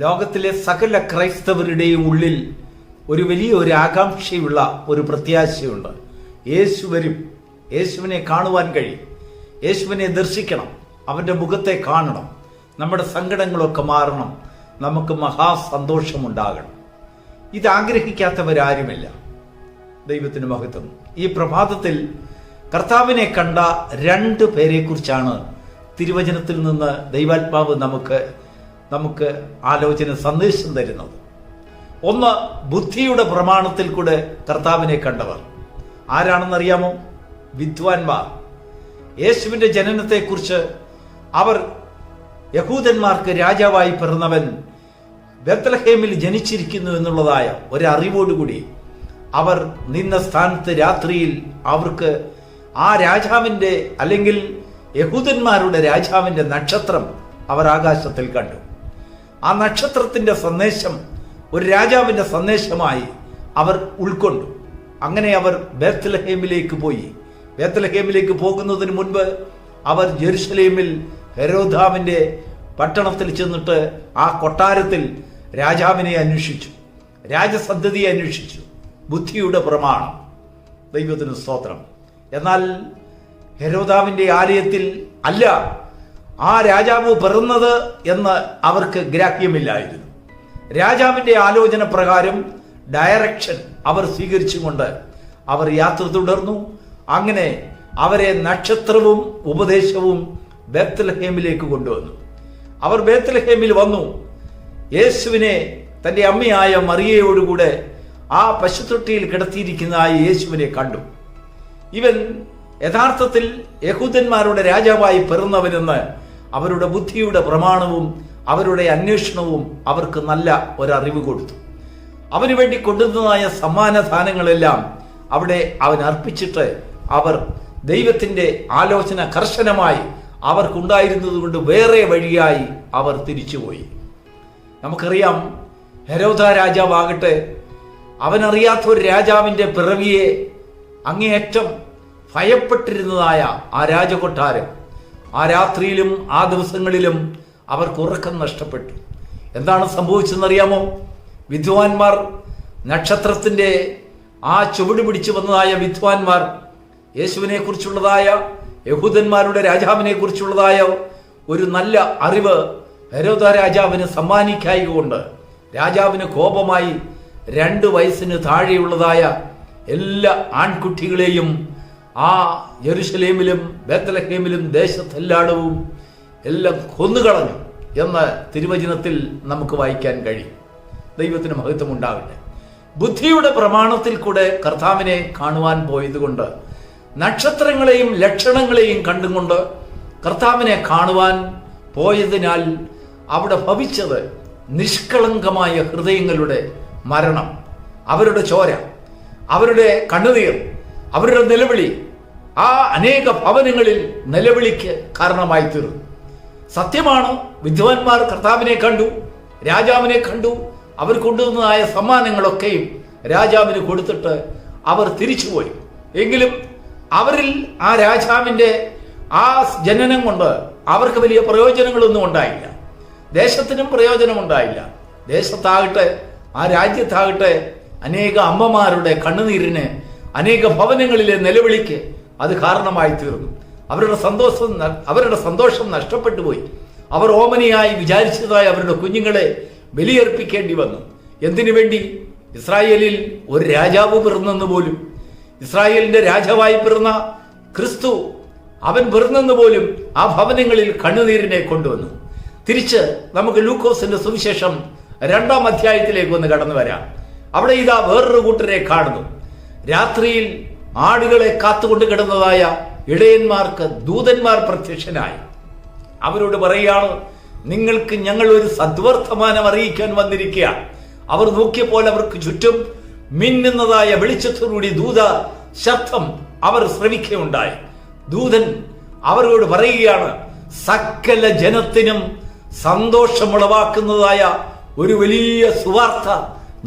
ലോകത്തിലെ സകല ക്രൈസ്തവരുടെയും ഉള്ളിൽ ഒരു വലിയ ആകാംക്ഷയുള്ള ഒരു പ്രത്യാശയുണ്ട്. യേശു വരും, യേശുവിനെ കാണുവാൻ കഴിയും, യേശുവിനെ ദർശിക്കണം, അവൻ്റെ മുഖത്തെ കാണണം, നമ്മുടെ സങ്കടങ്ങളൊക്കെ മാറണം, നമുക്ക് മഹാസന്തോഷമുണ്ടാകണം. ഇത് ആഗ്രഹിക്കാത്തവരാരുമില്ല. ദൈവത്തിന് മഹത്വം. ഈ പ്രഭാതത്തിൽ കർത്താവിനെ കണ്ട 2 പേരെക്കുറിച്ചാണ് തിരുവചനത്തിൽ നിന്ന് ദൈവാത്മാവ് നമുക്ക് ആലോചന സന്ദേശം തരുന്നത്. ഒന്ന്, ബുദ്ധിയുടെ പ്രമാണത്തിൽ കൂടെ കർത്താവിനെ കണ്ടവർ. ആരാണെന്നറിയാമോ? വിദ്വാൻമാർ. യേശുവിന്റെ ജനനത്തെക്കുറിച്ച് അവർ യഹൂദന്മാർക്ക് രാജാവായി പിറന്നവൻ ബെത്ലഹേമിൽ ജനിച്ചിരിക്കുന്നു എന്നുള്ളതായ ഒരറിവോടുകൂടി അവർ നിന്ന സ്ഥാനത്ത് രാത്രിയിൽ അവർക്ക് ആ രാജാവിന്റെ അല്ലെങ്കിൽ യഹൂദന്മാരുടെ രാജാവിന്റെ നക്ഷത്രം അവർ ആകാശത്തിൽ കണ്ടു. ആ നക്ഷത്രത്തിന്റെ സന്ദേശം ഒരു രാജാവിന്റെ സന്ദേശമായി അവർ ഉൾക്കൊണ്ടു. അങ്ങനെ അവർ ബേത്ലഹേമിലേക്ക് പോയി. ബേത്ലഹേമിലേക്ക് പോകുന്നതിന് മുൻപ് അവർ ജെറുസലേമിൽ ഹെരോദാവിന്റെ പട്ടണത്തിൽ ചെന്നിട്ട് ആ കൊട്ടാരത്തിൽ രാജാവിനെ അന്വേഷിച്ചു, രാജസന്തതിയെ അന്വേഷിച്ചു. ബുദ്ധിയുടെ പ്രമാണം. ദൈവത്തിന് സ്തോത്രം. എന്നാൽ ഹെരോദാവിന്റെ ആലയത്തിൽ അല്ല ആ രാജാവ് പിറന്നത് എന്ന് അവർക്ക് ഗ്രാഹ്യമില്ലായിരുന്നു. രാജാവിന്റെ ആലോചന പ്രകാരം ഡയറക്ഷൻ അവർ സ്വീകരിച്ചുകൊണ്ട് അവർ യാത്ര തുടർന്നു. അങ്ങനെ അവരെ നക്ഷത്രവും ഉപദേശവും ബേത്ലഹേമിലേക്ക് കൊണ്ടുവന്നു. അവർ ബേത്ലഹേമിൽ വന്നു. യേശുവിനെ തന്റെ അമ്മയായ മറിയയോടുകൂടെ ആ പശുത്തൊട്ടിയിൽ കിടത്തിയിരിക്കുന്ന ആ യേശുവിനെ കണ്ടു. ഇവൻ യഥാർത്ഥത്തിൽ യഹൂദന്മാരുടെ രാജാവായി പിറന്നവനെന്ന് അവരുടെ ബുദ്ധിയുടെ പ്രമാണവും അവരുടെ അന്വേഷണവും അവർക്ക് നല്ല ഒരറിവ് കൊടുത്തു. അവന് വേണ്ടി കൊണ്ടുവന്നതായ സമ്മാനദാനങ്ങളെല്ലാം അവിടെ അവൻ അർപ്പിച്ചിട്ട് അവർ ദൈവത്തിന്റെ ആലോചന കർശനമായി അവർക്കുണ്ടായിരുന്നത് കൊണ്ട് വേറെ വഴിയായി അവർ തിരിച്ചുപോയി. നമുക്കറിയാം, ഹെരോദ രാജാവാകട്ടെ അവനറിയാത്ത ഒരു രാജാവിന്റെ പിറവിയെ അങ്ങേയറ്റം ഭയപ്പെട്ടിരുന്നതായ ആ രാജകൊട്ടാരം ആ രാത്രിയിലും ആ ദിവസങ്ങളിലും അവർക്ക് ഉറക്കം നഷ്ടപ്പെട്ടു. എന്താണ് സംഭവിച്ചതെന്നറിയാമോ? വിദ്വാൻമാർ, നക്ഷത്രത്തിന്റെ ആ ചുവട് പിടിച്ചു വന്നതായ വിദ്വാൻമാർ യേശുവിനെ കുറിച്ചുള്ളതായ യഹൂദന്മാരുടെ രാജാവിനെ കുറിച്ചുള്ളതായ ഒരു നല്ല അറിവ് ഹെരോദ രാജാവിന് സമ്മാനിക്കായകൊണ്ട് രാജാവിന് കോപമായി 2 വയസ്സിന് താഴെയുള്ളതായ എല്ലാ ആൺകുട്ടികളെയും ആ യെരുശലേമിലും ബേത്ലഹേമിലും ദേശത്തെല്ലായിടവും എല്ലാം കൊന്നുകളഞ്ഞു എന്ന് തിരുവചനത്തിൽ നമുക്ക് വായിക്കാൻ കഴിയും. ദൈവത്തിന് മഹത്വം ഉണ്ടാകട്ടെ. ബുദ്ധിയുടെ പ്രമാണത്തിൽ കൂടെ കർത്താവിനെ കാണുവാൻ പോയതുകൊണ്ട് നക്ഷത്രങ്ങളെയും ലക്ഷണങ്ങളെയും കണ്ടുകൊണ്ട് കർത്താവിനെ കാണുവാൻ പോയതിനാൽ അവിടെ ഭവിച്ചത് നിഷ്കളങ്കമായ ഹൃദയങ്ങളുടെ മരണം, അവരുടെ ചോര, അവരുടെ കണ്ണുനീർ, അവരുടെ നിലവിളി ആ അനേക ഭവനങ്ങളിൽ നിലവിളിക്ക് കാരണമായി തീർന്നു. സത്യമാണ്, വിദ്വാൻമാർ കർത്താവിനെ കണ്ടു, രാജാവിനെ കണ്ടു. അവർ കൊണ്ടുവന്നതായ സമ്മാനങ്ങളൊക്കെയും രാജാവിന് കൊടുത്തിട്ട് അവർ തിരിച്ചുപോയി. എങ്കിലും അവരിൽ ആ രാജാവിന്റെ ആ ജനനം കൊണ്ട് അവർക്ക് വലിയ പ്രയോജനങ്ങളൊന്നും ഉണ്ടായില്ല. ദേശത്തിനും പ്രയോജനമുണ്ടായില്ല. ദേശത്താകട്ടെ ആ രാജ്യത്താകട്ടെ അനേക അമ്മമാരുടെ കണ്ണുനീരിന്, അനേക ഭവനങ്ങളിലെ നിലവിളിക്ക് അത് കാരണമായി തീർന്നു. അവരുടെ സന്തോഷം നഷ്ടപ്പെട്ടു പോയി. അവർ ഓമനയായി വിചാരിച്ചതായി അവരുടെ കുഞ്ഞുങ്ങളെ ബലിയർപ്പിക്കേണ്ടി വന്നു. എന്തിനു വേണ്ടി? ഇസ്രായേലിൽ ഒരു രാജാവ് പിറന്നെന്ന് പോലും, ഇസ്രായേലിന്റെ രാജാവായി പിറന്ന ക്രിസ്തു അവൻ പിറന്നെന്ന് പോലും ആ ഭവനങ്ങളിൽ കണ്ണുനീരിനെ കൊണ്ടുവന്നു. തിരിച്ച് നമുക്ക് ലൂക്കോസിന്റെ സുവിശേഷം 2-ാം അധ്യായത്തിലേക്ക് ഒന്ന് കടന്നു വരാം. അവിടെ ഇതാ വേറൊരു കൂട്ടരെ കാണുന്നു. രാത്രിയിൽ ആടുകളെ കാത്തുകൊണ്ട് കിടന്നതായ ഇടയന്മാർക്ക് ദൂതന്മാർ പ്രത്യക്ഷനായി. അവരോട് പറയുകയാണ്, നിങ്ങൾക്ക് ഞങ്ങൾ ഒരു സദ്വർത്തമാനം അറിയിക്കാൻ വന്നിരിക്കുക. അവർ നോക്കിയപ്പോൾ അവർക്ക് ചുറ്റും മിന്നുന്നതായ വെളിച്ചത്തോടുകൂടി ദൂത ശബ്ദം അവർ ശ്രവിക്കുകയുണ്ടായി. ദൂതൻ അവരോട് പറയുകയാണ്, സകല ജനത്തിനും സന്തോഷമുളവാക്കുന്നതായ ഒരു വലിയ സുവാർത്ത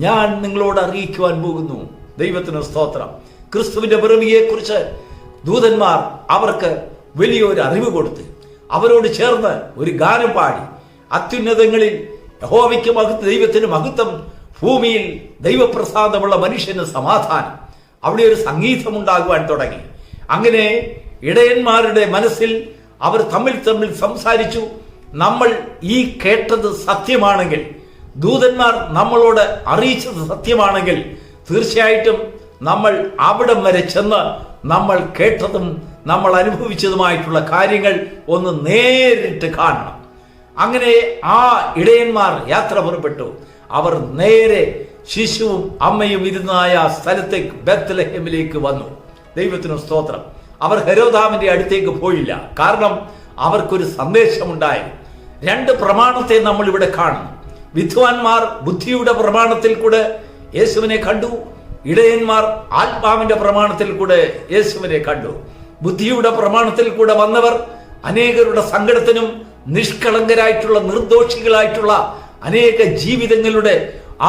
ഞാൻ നിങ്ങളോട് അറിയിക്കുവാൻ പോകുന്നു. ദൈവത്തിന് സ്തോത്രം. ക്രിസ്തുവിന്റെ പിറവിയെ കുറിച്ച് ദൂതന്മാർ അവർക്ക് വലിയൊരു അറിവ് കൊടുത്ത് അവരോട് ചേർന്ന് ഒരു ഗാനം പാടി അത്യുന്നതങ്ങളിൽ യഹോവയ്ക്ക് ദൈവത്തിന് മഹത്വം, ഭൂമിയിൽ ദൈവപ്രസാദമുള്ള മനുഷ്യന് സമാധാനം. അവിടെ ഒരു സംഗീതമുണ്ടാകുവാൻ തുടങ്ങി. അങ്ങനെ ഇടയന്മാരുടെ മനസ്സിൽ അവർ തമ്മിൽ സംസാരിച്ചു. നമ്മൾ ഈ കേട്ടത് സത്യമാണെങ്കിൽ, ദൂതന്മാർ നമ്മളോട് അറിയിച്ചത് സത്യമാണെങ്കിൽ, തീർച്ചയായിട്ടും നമ്മൾ അവിടം വരെ ചെന്ന് നമ്മൾ കേട്ടതും നമ്മൾ അനുഭവിച്ചതുമായിട്ടുള്ള കാര്യങ്ങൾ ഒന്ന് നേരിട്ട് കാണണം. അങ്ങനെ ആ ഇടയന്മാർ യാത്ര പുറപ്പെട്ടു. അവർ നേരെ ശിശുവും അമ്മയും ഇരുന്നായ സ്ഥലത്തേക്ക് ബേത്ത്ലേഹേമിലേക്ക് വന്നു. ദൈവത്തിന് സ്തോത്രം. അവർ ഹെരോദാവിന്റെ അടുത്തേക്ക് പോയില്ല. കാരണം അവർക്കൊരു സന്ദേശമുണ്ടായി. 2 പ്രമാണത്തെ നമ്മൾ ഇവിടെ കാണുന്നു. വിദ്വാൻമാർ ബുദ്ധിയുടെ പ്രമാണത്തിൽ കൂടെ യേശുവിനെ കണ്ടു. ഇടയന്മാർ ആത്മാവിന്റെ പ്രമാണത്തിൽ കൂടെ യേശുവിനെ കണ്ടു. ബുദ്ധിയുടെ പ്രമാണത്തിൽ കൂടെ വന്നവർ അനേകരുടെ സങ്കടത്തിനും നിഷ്കളങ്കരായിട്ടുള്ള നിർദോഷികളായിട്ടുള്ള അനേക ജീവിതങ്ങളുടെ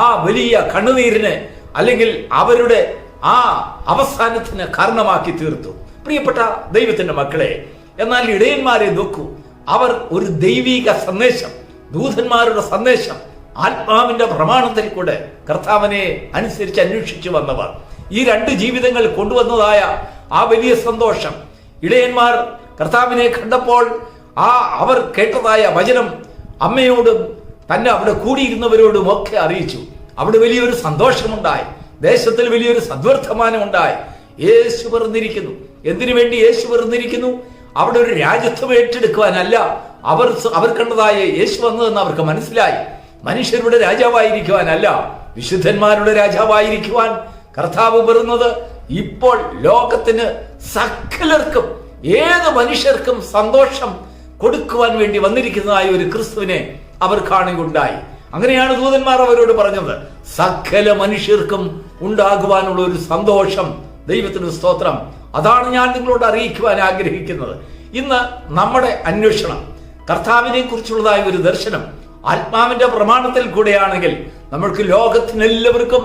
ആ വലിയ കണ്ണുനീരിന് അല്ലെങ്കിൽ അവരുടെ ആ അവസാനത്തിന് കാരണമാക്കി തീർത്തു. പ്രിയപ്പെട്ട ദൈവത്തിന്റെ മക്കളെ, എന്നാൽ ഇടയന്മാരെ നോക്കൂ. അവർ ഒരു ദൈവിക സന്ദേശം, ദൂതന്മാരുടെ സന്ദേശം, ആത്മാവിന്റെ പ്രമാണത്തിൽ കൂടെ കർത്താവിനെ അനുസരിച്ച് അന്വേഷിച്ചു വന്നവർ. ഈ 2 ജീവിതങ്ങൾ കൊണ്ടുവന്നതായ ആ വലിയ സന്തോഷം ഇടയന്മാർ കർത്താവിനെ കണ്ടപ്പോൾ അവർ കേട്ടതായ വചനം അമ്മയോടും തന്നെ അവിടെ കൂടിയിരുന്നവരോടും ഒക്കെ അറിയിച്ചു. അവിടെ വലിയൊരു സന്തോഷമുണ്ടായി. ദേശത്തിൽ വലിയൊരു സദ്വർത്തമാനം ഉണ്ടായി. യേശു പിറന്നിരിക്കുന്നു. എന്തിനു വേണ്ടി യേശു പിറന്നിരിക്കുന്നു? അവിടെ ഒരു രാജ്യത്വം ഏറ്റെടുക്കുവാനല്ല അവർ കണ്ടതായ യേശു വന്നതെന്ന് അവർക്ക് മനസ്സിലായി. മനുഷ്യരുടെ രാജാവായിരിക്കുവാനല്ല, വിശുദ്ധന്മാരുടെ രാജാവായിരിക്കുവാൻ കർത്താവ് പിറന്നത് ഇപ്പോൾ ലോകത്തിന് സകലർക്കും ഏത് മനുഷ്യർക്കും സന്തോഷം കൊടുക്കുവാൻ വേണ്ടി വന്നിരിക്കുന്നതായ ഒരു ക്രിസ്തുവിനെ അവർ കാണുകയുണ്ടായി. അങ്ങനെയാണ് ദൂതന്മാർ അവരോട് പറഞ്ഞത്, സകല മനുഷ്യർക്കും ഉണ്ടാകുവാനുള്ള ഒരു സന്തോഷം. ദൈവത്തിന് സ്തോത്രം. അതാണ് ഞാൻ നിങ്ങളോട് അറിയിക്കുവാൻ ആഗ്രഹിക്കുന്നത്. ഇന്ന് നമ്മുടെ അന്വേഷണം കർത്താവിനെ കുറിച്ചുള്ളതായ ഒരു ദർശനം ആത്മാവിന്റെ പ്രമാണത്തിൽ കൂടെയാണെങ്കിൽ നമ്മൾക്ക് ലോകത്തിനെല്ലാവർക്കും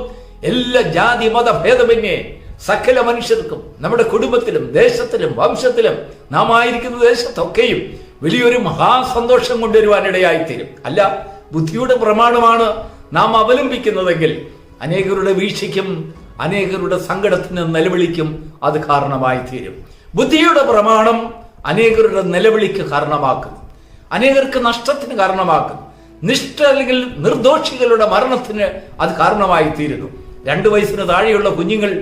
എല്ലാ ജാതി മത ഭേദമന്യേ സകല മനുഷ്യർക്കും നമ്മുടെ കുടുംബത്തിലും ദേശത്തിലും വംശത്തിലും നാം ആയിരിക്കുന്ന ദേശത്തൊക്കെയും വലിയൊരു മഹാസന്തോഷം കൊണ്ടുവരുവാനിടയായിത്തീരും. അല്ല, ബുദ്ധിയുടെ പ്രമാണമാണ് നാം അവലംബിക്കുന്നതെങ്കിൽ അനേകരുടെ വീഴ്ചയ്ക്കും അനേകരുടെ സങ്കടത്തിന് നിലവിളിക്കും അത് കാരണമായി തീരും. ബുദ്ധിയുടെ പ്രമാണം അനേകരുടെ നിലവിളിക്ക് കാരണമാക്കും, അനേകർക്ക് നഷ്ടത്തിന് കാരണമാക്കും, അല്ലെങ്കിൽ നിർദോഷികളുടെ മരണത്തിന് അത് കാരണമായി തീരുന്നു. 2 വയസ്സിന് താഴെയുള്ള കുഞ്ഞുങ്ങൾ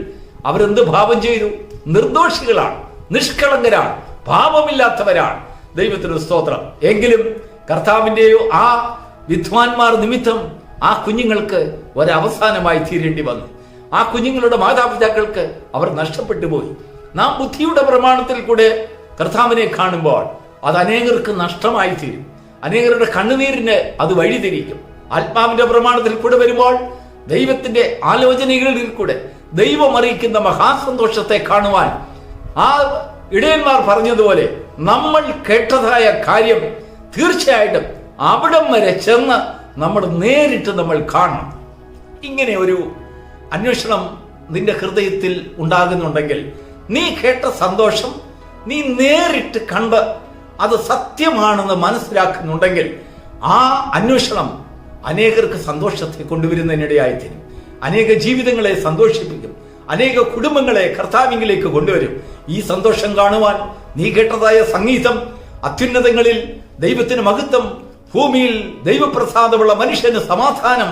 അവരെന്ത് പാപം ചെയ്തു? നിർദോഷികളാണ്, നിഷ്കളങ്കരാണ്, പാപമില്ലാത്തവരാണ്. ദൈവത്തിന് സ്തോത്രം. എങ്കിലും കർത്താവിന്റെയോ ആ വിദ്വാൻമാർ നിമിത്തം ആ കുഞ്ഞുങ്ങൾക്ക് ഒരവസാനമായി തീരേണ്ടി വന്നു. ആ കുഞ്ഞുങ്ങളുടെ മാതാപിതാക്കൾക്ക് അവർ നഷ്ടപ്പെട്ടു പോയി. നാം ബുദ്ധിയുടെ പ്രമാണത്തിൽ കൂടെ കർത്താവിനെ കാണുമ്പോൾ അത് അനേകർക്ക് നഷ്ടമായി തീരും. അനേകരുടെ കണ്ണുനീരിന് അത് വഴിതിരിക്കും. ആത്മാവിന്റെ പ്രമാണത്തിൽ കൂടെ വരുമ്പോൾ ദൈവത്തിന്റെ ആലോചനകളിൽ കൂടെ ദൈവം അറിയിക്കുന്ന മഹാസന്തോഷത്തെ കാണുവാൻ ആ ഇടയന്മാർ പറഞ്ഞതുപോലെ നമ്മൾ കേട്ടതായ കാര്യം തീർച്ചയായിട്ടും അവിടം വരെ ചെന്ന് നമ്മൾ നേരിട്ട് നമ്മൾ കാണണം. ഇങ്ങനെ ഒരു അന്വേഷണം നിന്റെ ഹൃദയത്തിൽ ഉണ്ടാകുന്നുണ്ടെങ്കിൽ, നീ കേട്ട സന്തോഷം നീ നേരിട്ട് കണ്ട് അത് സത്യമാണെന്ന് മനസ്സിലാക്കുന്നുണ്ടെങ്കിൽ, ആ അന്വേഷണം അനേകർക്ക് സന്തോഷത്തെ കൊണ്ടുവരുന്നതിനിടയായിത്തീരും. അനേക ജീവിതങ്ങളെ സന്തോഷിപ്പിക്കും, അനേക കുടുംബങ്ങളെ കർത്താവിലേക്ക് കൊണ്ടുവരും. ഈ സന്തോഷം കാണുവാൻ നീ കേട്ടതായ സംഗീതം, അത്യുന്നതങ്ങളിൽ ദൈവത്തിന് മഹത്വം, ഭൂമിയിൽ ദൈവപ്രസാദമുള്ള മനുഷ്യന് സമാധാനം,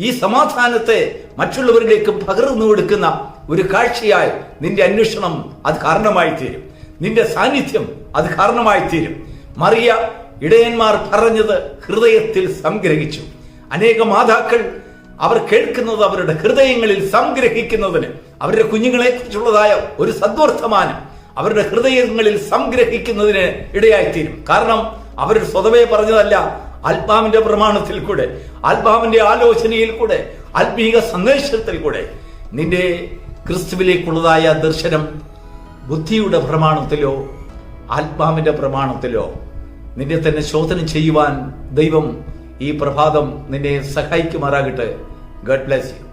ഈ സമാധാനത്തെ മറ്റുള്ളവരിലേക്ക് പകർന്നു കൊടുക്കുന്ന ഒരു കാഴ്ചയായി നിന്റെ അന്വേഷണം അത് കാരണമായി തീരും. നിന്റെ സാന്നിധ്യം അത് കാരണമായി തീരും. മറിയ ഇടയന്മാർ പറഞ്ഞത് ഹൃദയത്തിൽ സംഗ്രഹിച്ചു. അനേക മാതാക്കൾ അവർ കേൾക്കുന്നത് അവരുടെ ഹൃദയങ്ങളിൽ സംഗ്രഹിക്കുന്നതിന്, അവരുടെ കുഞ്ഞുങ്ങളെ കുറിച്ചുള്ളതായ ഒരു സദ്വർത്തമാനം അവരുടെ ഹൃദയങ്ങളിൽ സംഗ്രഹിക്കുന്നതിന് ഇടയായിത്തീരും. കാരണം അവർ സ്വതവേ പറഞ്ഞതല്ല, ആത്മാവിന്റെ പ്രമാണത്തിൽ കൂടെ, ആത്മാവിന്റെ ആലോചനയിൽ കൂടെ, ആത്മീക സന്ദേശത്തിൽ കൂടെ നിന്റെ ക്രിസ്തുവിലേക്കുള്ളതായ ദർശനം ബുദ്ധിയുടെ പ്രമാണത്തിലോ ആത്മാവിന്റെ പ്രമാണത്തിലോ നിന്നെ തന്നെ ശോധന ചെയ്യുവാൻ ദൈവം ഈ പ്രഭാതം നിന്നെ സഹായിക്കുമാറാകട്ടെ. God bless you.